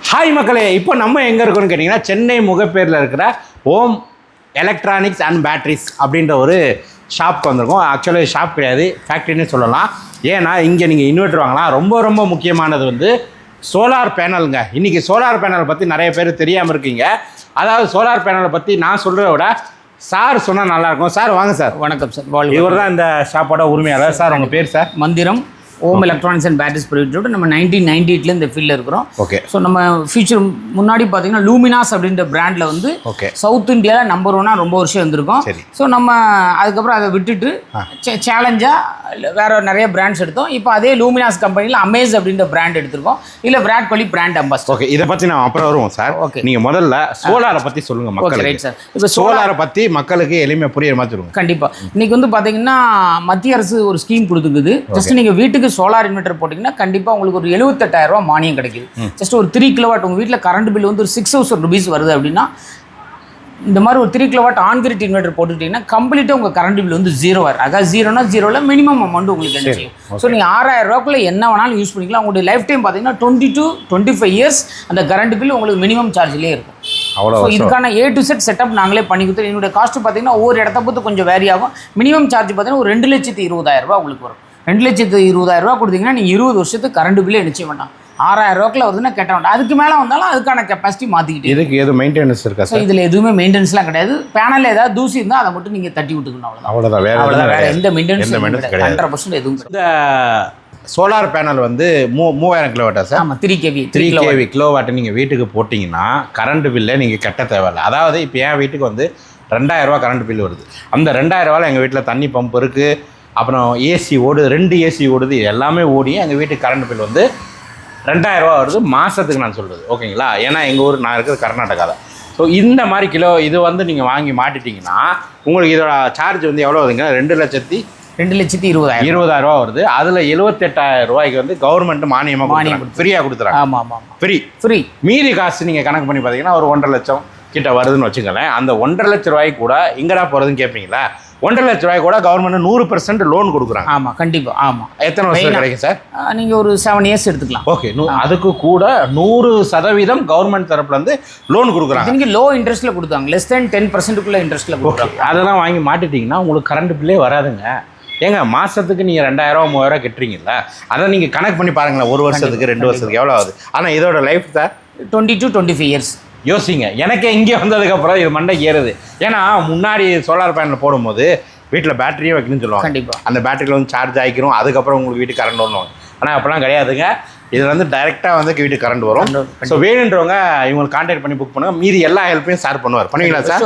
Hi மக்களே, இப்போ நம்ம எங்கே இருக்கோம்னு கேட்டிங்கன்னா சென்னை முகப்பேரில் இருக்கிற ஓம் எலக்ட்ரானிக்ஸ் அண்ட் பேட்ரிஸ் அப்படின்ற ஒரு ஷாப்க்கு வந்திருக்கோம். ஆக்சுவலாக ஷாப் கிடையாது, ஃபேக்ட்ரின்னு சொல்லலாம். ஏன்னா இங்கே நீங்கள் இன்வெர்டர் வாங்கலாம். ரொம்ப முக்கியமானது வந்து சோலார் பேனலுங்க. இன்றைக்கி சோலார் பேனலை பற்றி நிறைய பேர் தெரியாமல் இருக்கீங்க. அதாவது சோலார் பேனலை பற்றி நான் சொல்கிறத விட சார் சொன்னால் நல்லாயிருக்கும். சார் வாங்க சார். வணக்கம் சார். இவர் தான் இந்த ஷாப்போட உரிமையாளர். சார் உங்கள் பேர் சார்? மந்திரம். ஓம் எலக்ட்ரானிக்ஸ் அண்ட் பேட்டரிஸ் ப்ரைவேட். நம்ம 1998 இந்த ஃபீல்டில் இருக்கிறோம். ஓகே. ஸோ நம்ம ஃபியூச்சர் முன்னாடி பார்த்தீங்கன்னா லூமினாஸ் அப்படின்ற பிராண்டில் வந்து சவுத் இந்தியாவில் நம்பர் 1 ரொம்ப வருஷம் இருந்திருக்கோம். ஸோ நம்ம அதுக்கப்புறம் அதை விட்டுட்டு சேலஞ்சாக வேறு நிறைய பிராண்ட்ஸ் எடுத்தோம். இப்போ அதே லூமினாஸ் கம்பெனியில் அமேஸ் அப்படின்ற பிராண்ட் எடுத்திருக்கோம். இல்லை Virat Kohli brand Ambassador. Okay, இதை பற்றி நான் அப்புறம் வருவோம் சார். ஓகே, நீங்கள் முதல்ல சோலாரை பற்றி சொல்லுங்கள் மக்களுக்கு. Right sir. இப்போ சோலாரை பற்றி மக்களுக்கு எளிமையாக புரியுற மாதிரி சொல்லுங்கள். கண்டிப்பாக. இன்றைக்கி வந்து பார்த்தீங்கன்னா மத்திய அரசு ஒரு ஸ்கீம் கொடுத்துருக்குது. ஜஸ்ட் நீங்கள் வீட்டுக்கு சோலார் இன்வெர்டர் போட்டிங்கன்னா கண்டிப்பாக உங்களுக்கு ஒரு 78,000 ரூபா மானியம் கிடைக்குது. ஜஸ்ட் ஒரு 3 கிலோவாட் உங்கள் வீட்டில் கரண்ட் பில் வந்து ஒரு 6,000 rupees வருது அப்படின்னா இந்த மாதிரி ஒரு 3 கிலோவாட் ஆன்கிரிட் இன்வெர்டர் போட்டுக்கிட்டிங்கன்னா கம்ப்ளீட்டாக உங்கள் கரண்ட் பில் வந்து 0 வரும். அதாவது 0னா 0ல் மினிமம் அமௌண்ட் உங்களுக்கு என்ன செய்யும். ஸோ நீங்கள் 6,000 ரூபாய்க்குள்ள என்ன வேணாலும் யூஸ் பண்ணிக்கலாம். உங்களுடைய லைஃப் டைம் பார்த்தீங்கன்னா 20 to 25 years அந்த கரண்ட் பில் உங்களுக்கு மினிமம் சார்ஜ்லேயே இருக்கும். ஸோ இதுக்கான A to Z செட்டப் நாங்களே பண்ணி கொடுத்துருவோம். என்னுடைய காஸ்ட்டு பார்த்தீங்கன்னா ஒவ்வொரு இடத்த பொறுத்து கொஞ்சம் வேரி ஆகும். மினிமம் சார்ஜ் பார்த்தீங்கன்னா ஒரு 2,20,000 ரூபா உங்களுக்கு வரும். 2,20,000 ரூபா கொடுத்தீங்கன்னா நீங்கள் 20 வருஷத்துக்கு கரண்ட் பில்லே நிச்சயம் வேண்டாம். 6,000 ரூபாய்க்குள்ள வருதுன்னா கட்ட வேண்டாம். அதுக்கு மேலே வந்தாலும் அதுக்கான கெப்பாசிட்டி மாற்றிக்கிட்டு. இதுக்கு எதுவும் மெயின்டெனன்ஸ் இருக்கா சார்? இதில் எதுவுமே மெயின்டெனன்ஸ்லாம் கிடையாது. பேனலில் ஏதாவது தூசி இருந்தால் அதை மட்டும் நீங்கள் தட்டி விட்டுக்கணும். அவ்வளோதான். வேறு எந்த மெயின்டெனன்ஸ் கிடையாது. 100% எதுவும். இந்த சோலார் பேனல் வந்து 3000 கிலோவாட்டா சார்? ஆமாம், 3 kV கிலோவாட்டு நீங்கள் வீட்டுக்கு போட்டிங்கன்னா கரண்ட் பில்லை நீங்கள் கட்ட தேவையில்லை. அதாவது இப்போ என் வீட்டுக்கு வந்து 2,000 ரூபா கரண்ட் பில் வருது. அந்த 2,000 ரூபாயில் எங்கள் வீட்டில் தண்ணி பம்ப் இருக்குது, அப்புறம் ஏசி ஓடுது, 2 ஏசி ஓடுது, எல்லாமே ஓடி எங்கள் வீட்டுக்கு கரண்ட் பில் வந்து 2,000 ரூபா வருது மாதத்துக்கு. நான் சொல்கிறது ஓகேங்களா? ஏன்னா எங்கள் ஊர் நான் இருக்கிறது கர்நாடகா தான். ஸோ இந்த மாதிரி இது வந்து நீங்கள் வாங்கி மாட்டிட்டிங்கன்னா உங்களுக்கு இதோட சார்ஜ் வந்து எவ்வளோ வருதுங்க? 2,20,000 ரூபா வருது. அதில் 78,000 ரூபாய்க்கு வந்து கவர்மெண்ட் மானியம் ஃப்ரீயாக கொடுத்துறாங்க. ஆமாம், ஃப்ரீ. மீதி காசு நீங்கள் கணக்கு பண்ணி பார்த்தீங்கன்னா ஒரு 1,50,000 லட்சம் கிட்ட வருதுன்னு வச்சுக்கோங்களேன். அந்த 1,50,000 ரூபாய்க்கு கூட எங்கடா போகிறதுன்னு கேட்பீங்களா? 1,50,000 ரூபாய் கூட கவர்மெண்ட் 100% லோன் கொடுக்குறாங்க. ஆமாம், கண்டிப்பாக. ஆமாம். எத்தனை வருஷம் கிடைக்கும் சார்? நீங்கள் ஒரு 7 years எடுத்துக்கலாம். ஓகே, அதுக்கு கூட 100% கவர்மெண்ட் தரப்புலேருந்து லோன் கொடுக்குறாங்க. நீங்கள் லோ இன்ட்ரெஸ்ட்டில் கொடுத்தாங்க, லெஸ் தென் 10% இன்ட்ரெஸ்ட்டில் கொடுக்குறாங்க. அதெல்லாம் வாங்கி மாட்டிட்டிங்கன்னா உங்களுக்கு கரண்ட் பில்லே வராதுங்க. ஏங்க மாதத்துக்கு நீங்கள் 2,000 3,000 கட்டுறீங்களா? அதை நீங்கள் கணக்கு பண்ணி பாருங்களேன். 1 வருஷத்துக்கு 2 வருஷத்துக்கு எவ்வளோ ஆகுது? ஆனால் இதோட லைஃப் சார் 20 to 25 years. யோசிங்க. எனக்கு இங்கே வந்ததுக்கப்புறம் இது மண்டை ஏறுது. ஏன்னா முன்னாடி சோலார் பேனல் போடும்போது வீட்டில் பேட்டரியே வைக்கணும்னு சொல்லுவாங்க. கண்டிப்பாக. அந்த பேட்டரியில் வந்து சார்ஜ் ஆகிக்கிறோம், அதுக்கப்புறம் உங்களுக்கு வீட்டுக்கு கரண்ட் வரணும். ஆனால் அப்போலாம் கிடையாதுங்க. இதில் வந்து டைரெக்டாக வந்து வீட்டுக்கு கரண்ட் வரும். ஸோ வேணுன்றவங்க இவங்களுக்கு கான்டாக்ட் பண்ணி புக் பண்ணுங்க. மீதி எல்லா ஹெல்ப்பையும் சார் பண்ணுவார். பண்ணுவீங்களா சார்?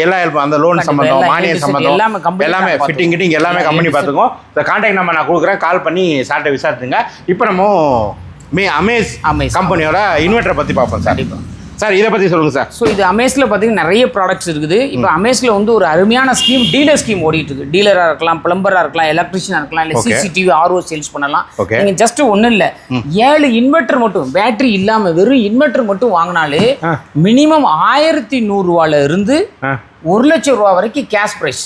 எல்லா ஹெல்ப்பும், அந்த லோன் சம்மந்தம், மானியம் சம்மந்தம், எல்லாமே ஃபிட்டிங் கிட்டிங் எல்லாமே கம்பெனி பார்த்துக்கும். இந்த கான்டாக்ட் நம்பர் நான் கொடுக்குறேன், கால் பண்ணி சார்ட்டை விசாரிச்சுங்க. இப்போ நம்ம அமேஸ் கம்பெனியோட இன்வெர்ட்டரை பற்றி பார்ப்போம் சார். சார் இதை பற்றி சொல்லுங்கள் சார். ஸோ இது அமேஸில் பார்த்தீங்கன்னா நிறைய ப்ராடக்ட்ஸ் இருக்குது. இப்போ அமேஸில் வந்து ஒரு அருமையான ஸ்கீம், டீலர் ஸ்கீம் ஓடிட்டு இருக்கு. டீலராக இருக்கலாம், பிளம்பராக இருக்கலாம், எலக்ட்ரிஷியனாக இருக்கலாம், இல்லை CCTV RO சேல்ஸ் பண்ணலாம். நீங்கள் ஜஸ்ட் ஒன்றும் இல்லை, 7 இன்வெர்டர் மட்டும், பேட்டரி இல்லாமல் வெறும் இன்வெர்டர் மட்டும் வாங்கினாலே மினிமம் 1,100 ரூபாயில இருந்து 1,00,000 ரூபா வரைக்கும் கேஷ் ப்ரைஸ்.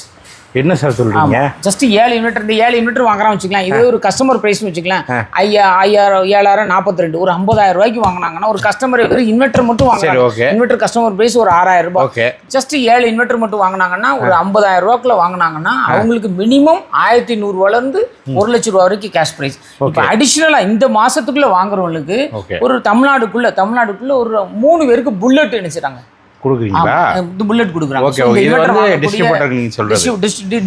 என்ன சார் சொல்றீங்க? ஜஸ்ட் 7 இன்வெர்டர் வாங்குறான் வச்சுக்கலாம். இது ஒரு கஸ்டமர் பிரைஸ் வச்சுக்கலாம். 7,42 ஒரு 50,000 ரூபாய்க்கு வாங்கினாங்கன்னா ஒரு கஸ்டமர் இன்வெர்டர் மட்டும் வாங்குறாங்க. இன்வெர்டர் கஸ்டமர் பிரைஸ் ஒரு 6,000 ரூபாய். ஜஸ்ட் 7 இன்வெர்டர் மட்டும் வாங்கினாங்கன்னா ஒரு 50,000 ரூபாய்க்குள்ள வாங்கினாங்கன்னா அவங்களுக்கு மினிமம் 1,100 ரூபாயில இருந்து 1,00,000 ரூபா வரைக்கும் கேஷ் பிரைஸ். இப்போ அடிஷனலா இந்த மாசத்துக்குள்ள வாங்குறவங்களுக்கு ஒரு தமிழ்நாடுக்குள்ள ஒரு 3 பேருக்கு புல்லட் நினைச்சாங்க கொடுக்குறீங்களா? புல்லட் கொடுக்குறாங்க. ஓகே, இது வந்து டிஸ்ட்ரிபியூட்டர் நீங்க சொல்றது.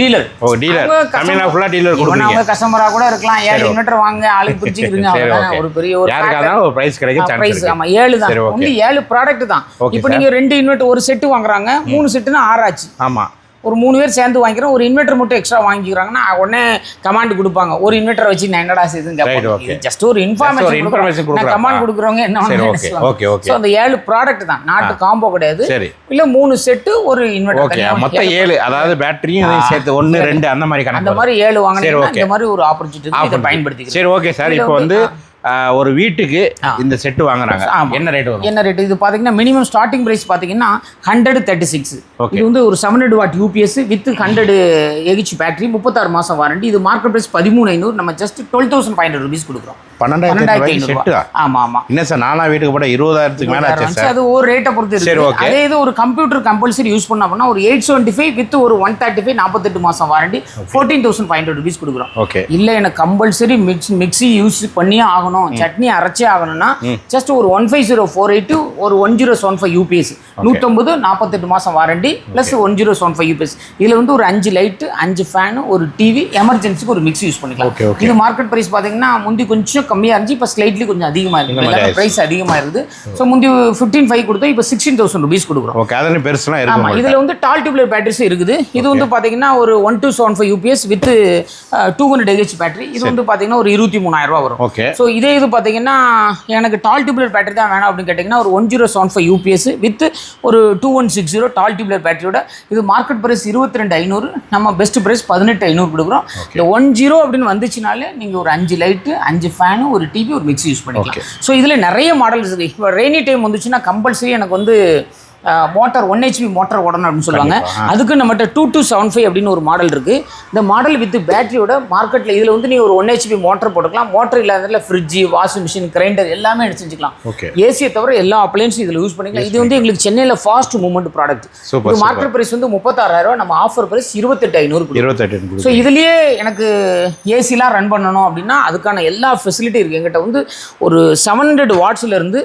டீலர். ஓ, டீலர். தமிழ்நாடு ஃபுல்லா டீலர் கொடுக்குறீங்க. அவங்க கஸ்டமரா கூட இருக்கலாம். 7 இன்வெர்ட்டர் வாங்க, ஆளுக்கு பிரிச்சுக்கிறீங்க. அவ்வளவுதான். ஒரு பெரிய ஒரு யாருக்காவது ஒரு பிரைஸ் கிடைக்கும் சான்ஸ் இருக்கு. ஆமா, 7 தான். only 7 ப்ராடக்ட் தான். இப்போ நீங்க 2 இன்வெர்ட்டர் ஒரு செட் வாங்குறாங்க, 3 செட்னா 6 ஆச்சு. ஆமா, ஒரு 3 பேர் சேர்ந்து வாங்கிக்கிறோம். ஒரு இன்வெர்ட்டர் மட்டும் எக்ஸ்ட்ரா வாங்கிக்கிறாங்கன்னா உடனே கமாண்ட் கொடுப்பாங்க, ஒரு இன்வெர்ட்டர் வச்சு நான் என்னடா செய்யுதுன்னு கேட்பாங்க. ஜஸ்ட் ஒரு இன்ஃபர்மேஷன் கொடுக்குறேன். கமாண்ட் கொடுக்குறவங்க என்ன பண்ணுவாங்க? ஸோ அந்த 7 ப்ராடக்ட் தான், நாட்டு காம்போ கிடையாது. இல்லை 3 செட்டு ஒரு இன்வெர்ட்டர், மொத்தம் 7. அதாவது பேட்டரியும் சேர்த்து 1 2 அந்த மாதிரி கணக்கு. அந்த மாதிரி 7 வாங்கினீங்கன்னா இந்த மாதிரி ஒரு ஆப்பர்ச்சுனிட்டி இதை பயன்படுத்திக்கிறேன். சரி, ஓகே சார். இப்போ வந்து ஒரு வீட்டுக்கு இந்த செட் வாங்குறாங்க, என்ன ரேட் வரும்? என்ன ரேட்? இது பாத்தீங்கன்னா மினிமம் ஸ்டார்டிங் பிரைஸ் பாத்தீங்கன்னா 136. இது வந்து ஒரு 700 what UPS with 100 AH battery, 36 மாசம் வாரண்டி. இது மார்க்கெட் பிரைஸ் 13,500. நம்ம ஜஸ்ட் 12,500 rupees கொடுக்குறோம். 12,500 செட்டு. ஆமா ஆமா. என்ன சார் நானா வீட்டுக்கு போட 20,000க்கு மேல ஆச்சு சார். அது ஒரு ரேட்டை பொறுத்து இருக்கு. அதே இது ஒரு கம்ப்யூட்டர் கம்பல்சரி யூஸ் பண்ண அப்படின்னா ஒரு 875 வித் ஒரு 135 48 மாசம் வாரண்டி 14,500 rupees கொடுக்குறோம். ஓகே. இல்ல எனக்கு கம்பல்சரி மிக்ஸி யூஸ் பண்ணியே ஆகணும், சட்னி அரைச்சே ஆகணும்னா ஜஸ்ட் ஒரு 15048 ஒரு 1075 UPS 150 48 மாசம் வாரண்டி பிளஸ் 1075 UPS. இதுல வந்து ஒரு 5 லைட் 5 ஃபேன் ஒரு டிவி எமர்ஜென்சிக்கு ஒரு மிக்ஸி யூஸ் பண்ணிக்கலாம். இது மார்க்கெட் பிரைஸ் பாத்தீங்கன்னா முந்தி கொஞ்சம் கம்மியா இருந்துச்சு, இப்போ ஸ்லைட்லி கொஞ்சம் அதிகமா இருக்கு. எல்லாமே பிரைஸ் அதிகமா இருக்குது. ஸோ முந்தி 15,500 கொடுத்தோம், இப்போ 16,000 rupees கொடுக்குறோம். ஓகே. அதெல்லாம் பெருசுலாம் இருக்கு. ஆமா. இதுல வந்து டால் டியூப்லர் பேட்டரிஸ் இருக்குது. இது வந்து பாத்தீங்கன்னா ஒரு 1275 UPS வித் 200 AH பேட்டரி. இது வந்து பாத்தீங்கன்னா ஒரு 23,000 ரூபாய் வரும். ஓகே. ஸோ இதே இது பாத்தீங்கன்னா எனக்கு டால் டியூப்லர் பேட்டரி தான் வேணும் அப்படின்னு கேட்டீங்கன்னா ஒரு 1075 UPS வித் ஒரு 2160 டால் டியூப்லர் பேட்டரியோட. இது மார்க்கெட் பிரைஸ் 22,500, நம்ம பெஸ்ட் பிரைஸ் 18,500 கொடுக்குறோம். இந்த 10 அப்படின்னு வந்துச்சுனாலே நீங்க ஒரு 5 லைட்டு 5 ஃபேனு ஒரு டிவி ஒரு மிக்ஸி யூஸ் பண்ணிக்கலாம். ஸோ இதில் நிறைய மாடல்ஸ் இருக்குது. இப்போ ரெய்னி டைம் வந்துச்சுன்னா கம்பல்சரி எனக்கு வந்து மோட்டார் 1 HP மோட்டார் ஓடணும் அப்படின்னு சொல்லுவாங்க. அதுக்கு நம்மகிட்ட 2275 அப்படின்னு ஒரு மாடல் இருக்குது. இந்த மாடல் வித் பேட்டரியோட மார்க்கெட்டில் இதில் வந்து நீ ஒரு 1 HP மோட்டர் போட்டுக்கலாம். மோட்டர் இல்லாததில் ஃப்ரிட்ஜு வாஷிங் மிஷின் கிரைண்டர் எல்லாமே எடுத்து செஞ்சுக்கலாம். ஏசியை தவிர எல்லா அப்ளையன்ஸும் இதில் யூஸ் பண்ணிக்கலாம். இது வந்து எங்களுக்கு சென்னையில் ஃபாஸ்ட் மூவ்மெண்ட் ப்ராடக்ட். இது மார்க்கெட் பிரைஸ் வந்து 36,000, நம்ம ஆஃபர் பிரைஸ் 28,500. ஸோ இதுலேயே எனக்கு ஏசிலாம் ரன் பண்ணணும் அப்படின்னா அதுக்கான எல்லா ஃபெசிலிட்டி இருக்குது. எங்கிட்ட வந்து ஒரு 700 வாட்ஸ்லேருந்து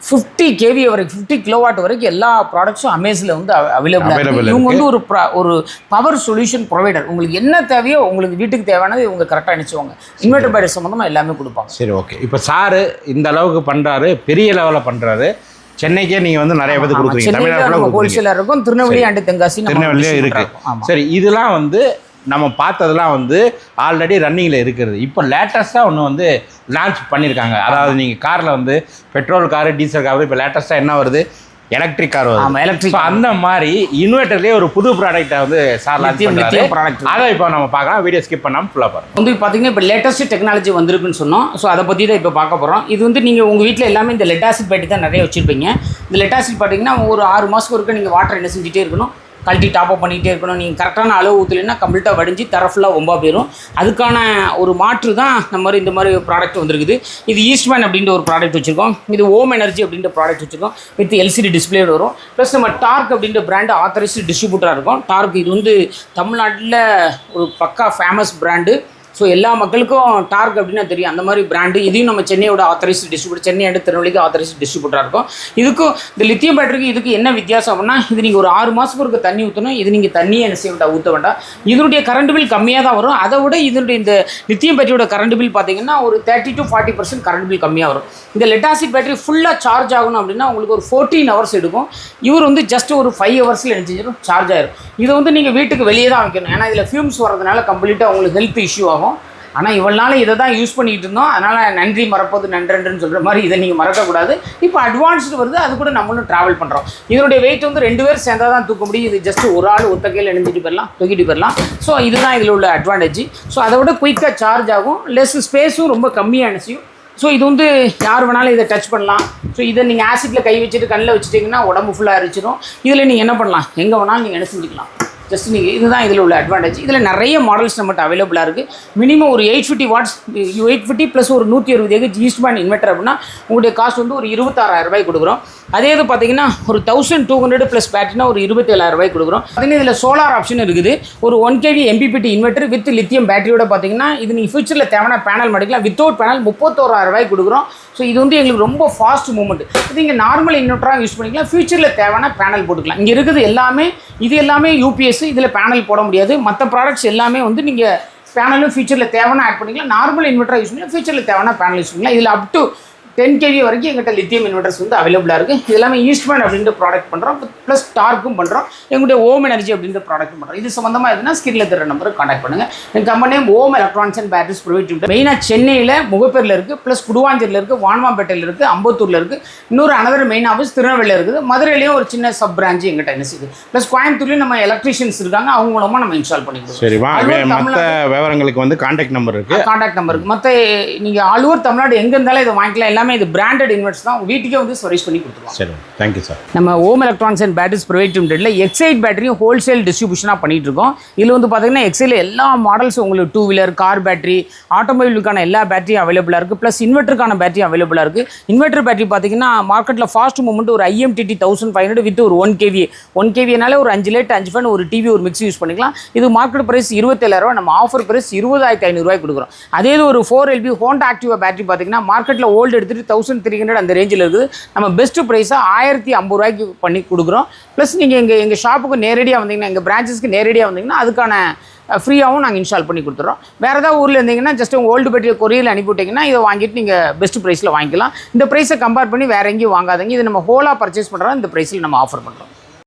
50 kV வரைக்கும் 50 கிலோவாட் வரைக்கும் எல்லா ப்ராடக்ட்ஸும் அமேஸில் வந்து அவைலபிள். இவங்க வந்து ஒரு பவர் சொல்யூஷன் ப்ரொவைடர். உங்களுக்கு என்ன தேவையோ உங்களுக்கு வீட்டுக்கு தேவையானது இவங்க கரெக்டாக அனுப்பிச்சுவாங்க. இன்வெர்டர் பேட்டரி சம்மந்தமாக எல்லாமே கொடுப்பாங்க. சரி, ஓகே. இப்போ சாரு இந்த அளவுக்கு பண்ணுறாரு, பெரிய லெவலில் பண்ணுறாரு. சென்னைக்கே நீங்கள் வந்து நிறைய பேருக்கு கொடுக்குறீங்க. தமிழ்நாட்டில் ஹோல்சேலாக இருக்கும், திருநெல்வேலி அண்ட் தென்காசி திருநெல்வேலியும் இருக்குது. சரி, இதெல்லாம் வந்து நம்ம பார்த்ததெல்லாம் வந்து ஆல்ரெடி ரன்னிங்கில் இருக்கிறது. இப்போ லேட்டஸ்ட்டாக ஒன்று வந்து லான்ச் பண்ணியிருக்காங்க. அதாவது நீங்கள் காரில் வந்து பெட்ரோல் காரு டீசல் காரு இப்போ லேட்டஸ்ட்டாக என்ன வருது, எலக்ட்ரிக் கார் வருது. எலக்ட்ரிக். அந்த மாதிரி இன்வெர்டர்லேயே ஒரு புது ப்ராடக்ட்டை வந்து சார் லான்ச் பண்ணுறாரு. அதை இப்போ நம்ம பார்க்கலாம். வீடியோ ஸ்கிப் பண்ணாமல் ஃபுல்லாக பாருங்கள். வந்து பார்த்தீங்கன்னா இப்போ லேட்டஸ்ட் டெக்னாலஜி வந்திருக்குன்னு சொன்னோம். ஸோ அதை பற்றி தான் இப்போ பார்க்க போகிறோம். இது வந்து நீங்கள் உங்கள் வீட்டில் எல்லாமே இந்த லெட் ஆசிட் பேட்டரி தான் நிறைய வச்சுருப்பீங்க. இந்த லெட் ஆசிட் பார்த்தீங்கன்னா ஒரு 6 மாதத்துக்கு ஒருக்க நீங்கள் வாட்டர் என்ன செஞ்சுட்டே இருக்கணும், கழட்டி டாப்அப் பண்ணிகிட்டே இருக்கணும். நீங்கள் கரெக்டான அளவு ஊற்றலைன்னா கம்ப்ளீட்டாக வடிஞ்சு தர ஃபுல்லாக ரொம்ப போயிடும். அதுக்கான ஒரு மாற்று தான் இந்த மாதிரி ப்ராடக்ட் வந்துருக்குது. இது ஈஸ்ட்மேன் அப்படின்ற ஒரு ப்ராடக்ட் வச்சுருக்கோம். இது ஓம் எனர்ஜி அப்படின்ற ப்ராடக்ட் வச்சுருக்கோம். வித் LCD டிஸ்பிளே வரும். ப்ளஸ் நம்ம டார்க் அப்படின்ற பிராண்டு ஆத்தரைஸ்டு டிஸ்ட்ரிபியூட்டராக இருக்கும். டார்க் இது வந்து தமிழ்நாட்டில் ஒரு பக்கா ஃபேமஸ் பிராண்டு. ஸோ எல்லா மக்களுக்கும் டார்க் அப்படின்னா தெரியும். அந்த மாதிரி பிராண்டு இதையும் நம்ம சென்னையோட ஆத்தரைஸ்டு டிஸ்ட்ரிபியூட்டர், சென்னை அண்ட் திருநெல்வேலிக்கு ஆத்தரைஸ்டு டிஸ்ட்ரிபியூட்டராக இருக்கும். இதுக்கும் இந்த லித்தியம் பேட்டரிக்கு இதுக்கு என்ன வித்தியாசம் அப்படின்னா, இது நீங்கள் ஒரு 6 மாதத்துக்கு ஒரு தண்ணி ஊற்றணும். இது நீங்கள் தண்ணியே என்ன செய்ய வேண்டாம், ஊற்ற வேண்டாம். இதனுடைய கரண்ட் பில் கம்மியாக தான் வரும். அதை விட இதனுடைய இந்த லித்தியம் பேட்டரியோட கரண்ட் பில் பார்த்தீங்கன்னா ஒரு 30 to 40% கரண்ட் பில் கம்மியாக வரும். இந்த லெட் ஆசிட் பேட்டரி ஃபுல்லாக சார்ஜ் ஆகணும் அப்படின்னா உங்களுக்கு ஒரு 14 hours எடுக்கும். இவர் வந்து ஜஸ்ட் ஒரு 5 hours என்ன செஞ்சிடும், சார்ஜ் ஆயிரும். இதை வந்து நீங்கள் வீட்டுக்கு வெளியே தான் வைக்கணும். ஏன்னா இதில் ஃபியூம்ஸ் வரதுனால கம்ப்ளீட்டாக உங்களுக்கு ஹெல்த் இஷ்யூ ஆகும். ஆனால் இவ்வளோ நாள் இதை தான் யூஸ் பண்ணிகிட்டு இருந்தோம். அதனால் நன்றி மறப்பது நன்றன்றுன்னு சொல்கிற மாதிரி இதை நீங்கள் மறக்கக்கூடாது. இப்போ அட்வான்ஸ்டு வருது, அது கூட நம்மளும் ட்ராவல் பண்ணுறோம். இதனுடைய வெயிட் வந்து 2 பேர் சேர்ந்தால் தான் தூக்க முடியும். இது ஜஸ்ட் ஒரு ஆள் ஒத்த கையில் எழுந்துட்டு போயிடலாம், தூக்கிட்டு போயிடலாம். ஸோ இதுதான் இதில் உள்ள அட்வான்டேஜ். ஸோ அதை விட குயிக்காக சார்ஜ் ஆகும், லெஸ் ஸ்பேஸும் ரொம்ப கம்மியாக அனுப்பியும். ஸோ இது வந்து யார் வேணாலும் இதை டச் பண்ணலாம். ஸோ இதை நீங்கள் ஆசிட்டில் கை வச்சுட்டு கண்ணில் வச்சுட்டிங்கன்னா உடம்பு ஃபுல்லாக அரிச்சிடும். இதில் நீங்கள் என்ன பண்ணலாம், எங்கே வேணாலும் நீங்கள் என்ன செஞ்சுக்கலாம். ஜஸ்ட் நீங்கள் இதுதான் இதில் உள்ள அட்வான்டேஜ். இதில் நிறைய மாடல்ஸ் நம்மகிட்ட அவைலபிளாக இருக்குது. மினிமம் ஒரு 850 வாட்ஸ் 850 ப்ளஸ் ஒரு 160 AH ஈஸ்ட்மேன் இன்வெர்டர் அப்படின்னா உங்களுடைய காஸ்ட் வந்து ஒரு 26,000 ரூபாய் கொடுக்குறோம். அதே இது பார்த்தீங்கன்னா ஒரு 1200 ப்ளஸ் பேட்டரினா ஒரு 27,000 ரூபாய் கொடுக்குறோம். பார்த்தீங்கன்னா இதில் சோலார் ஆப்ஷன் இருக்குது. ஒரு 1 kV MPPT inverter with lithium பேட்டரியோட பார்த்தீங்கன்னா இது நீங்கள் ஃபியூச்சரில் தேவையான பேனல் மாட்டிக்கலாம். வித்தவுட் பேனல் 31,000 ரூபாய் கொடுக்குறோம். ஸோ இது வந்து எங்களுக்கு ரொம்ப ஃபாஸ்ட் மூவ்மெண்ட். இது நீங்கள் நார்மல் இன்வெர்டராக யூஸ் பண்ணிக்கலாம், ஃபியூச்சரில் தேவையான பேனல் போட்டுக்கலாம். இங்கே இருக்குது எல்லாமே இது எல்லாமே UPS. இதில் பேனல் போட முடியாது. மற்ற ப்ராடக்ட்ஸ் எல்லாமே வந்து நீங்கள் பேனலும் ஃபியூச்சரில் தேவையான ஆட் பண்ணிக்கலாம். நார்மல் இன்வெர்டராக யூஸ் பண்ணிக்கலாம், ஃபியூச்சரில் தேவையான பேனல் யூஸ் பண்ணிக்கலாம். இதில் அப் டு 10 kV வரைக்கும் எங்கிட்ட லித்தியம் இன்வெர்டர்ஸ் வந்து அவைலபிளாக இருக்குது. இது எல்லாமே ஈஸ்ட்மேன் அப்படின்ற ப்ராடக்ட் பண்ணுறோம், ப்ளஸ் டார்க்கும் பண்ணுறோம். எங்களுடைய ஓம் எனர்ஜி அப்படின்ற ப்ராடக்ட் பண்ணுறோம். இது சம்மந்தமாக எதுனா ஸ்கிரீனில் தர நம்பருக்கு கான்டாக்ட் பண்ணுங்கள். எங்கள் company Om electronics and batteries private. மெயினாக சென்னையில் முகப்பேரில் இருக்குது, ப்ளஸ் குடுவாஞ்சேரியில் இருக்குது, வானமாம்பேட்டையில் இருக்குது, அம்பத்தூரில் இருக்குது. இன்னொரு அனதர் மெயின் ஆஃபீஸ் திருநெல்வேலியில் இருக்குது. மதுரையிலையும் ஒரு சின்ன சப் பிரான்ச்சு எங்கிட்ட என்ன செய்யுது. ப்ளஸ் கோயம்புத்தூர்லேயும் நம்ம எலக்ட்ரிஷியன்ஸ் இருக்காங்க, அவங்க மூலமாக நம்ம இன்ஸ்டால் பண்ணிக்கிறோம். சரி, மற்ற விவரங்களுக்கு வந்து கான்டாக்ட் நம்பர் இருக்குது. கான்டாக்ட் நம்பர் இருக்குது. மற்ற நீங்கள் ஆல் ஓவர் தமிழ்நாடு எங்கே இருந்தாலும் இதை வாங்கிக்கலாம். எல்லாமே இது பிராண்டட் இன்வெர்ட்ஸ் தான் வீட்டுக்கே வந்து சர்வீஸ் பண்ணி கொடுத்துருவோம். சரி, தேங்க்யூ சார். நம்ம Om electronics and batteries private லிமிடெட்ல எக்ஸைட் பேட்டரியும் ஹோல்சேல் டிஸ்ட்ரிபியூஷனாக பண்ணிட்டு இருக்கோம். இதில் வந்து பார்த்தீங்கன்னா எக்ஸைல எல்லா மாடல்ஸ் உங்களுக்கு 2 வீலர், கார் பேட்டரி, ஆட்டோமொபைலுக்கான எல்லா பேட்டரியும் அவைலபிளாக இருக்குது. ப்ளஸ் இன்வெர்ட்டருக்கான பேட்டரி அவைலபிளாக இருக்குது. இன்வெர்ட்டர் பேட்டரி பார்த்தீங்கன்னா மார்க்கெட்டில் ஃபாஸ்ட் மூவ்மெண்ட் ஒரு IMTT 1500 வித் ஒரு 1 kVA. 1 kVAனாலே ஒரு 5 லைட் 5 ஃபேன் ஒரு டிவி ஒரு மிக்ஸி யூஸ் பண்ணிக்கலாம். இது மார்க்கெட் பிரைஸ் 27,000, நம்ம ஆஃபர் பிரைஸ் 20,500 கொடுக்குறோம். அதே இது ஒரு 4LB ஹோண்டா ஆக்டிவா பேட்டரி பார்த்தீங்கன்னா மார்க்கெட்டில் ஓல்டு எடுத்துகிட்டு 1300 அந்த ரேஞ்சில் இருக்குது. நம்ம பெஸ்ட் ப்ரைஸாக 1050 பண்ணி கொடுக்குறோம். ப்ளஸ் நீங்கள் எங்கள் ஷாப்புக்கு நேரடியாக வந்தீங்கன்னா, எங்கள் பிரான்ச்சஸ்க்கு நேரடியாக வந்தீங்கன்னா அதுக்கான ஃப்ரீயாகவும் நாங்கள் இன்ஸ்டால் பண்ணி கொடுத்துறோம். வேறு ஏதாவது ஊரில் இருந்தீங்கன்னா ஜஸ்ட் உங்கள் ஓல்டு பேட்டரியை கொரியரில் அனுப்பிவிட்டிங்கன்னா இதை வாங்கிட்டு நீங்கள் பெஸ்ட் ப்ரைஸில் வாங்கிக்கலாம். இந்த ப்ரைஸை கம்பேர் பண்ணி வேறு எங்கேயும் வாங்காதீங்க. இது நம்ம ஹோலாக பர்ச்சேஸ் பண்ணுறோம், இந்த ப்ரைஸில் நம்ம ஆஃபர் பண்ணுறோம்.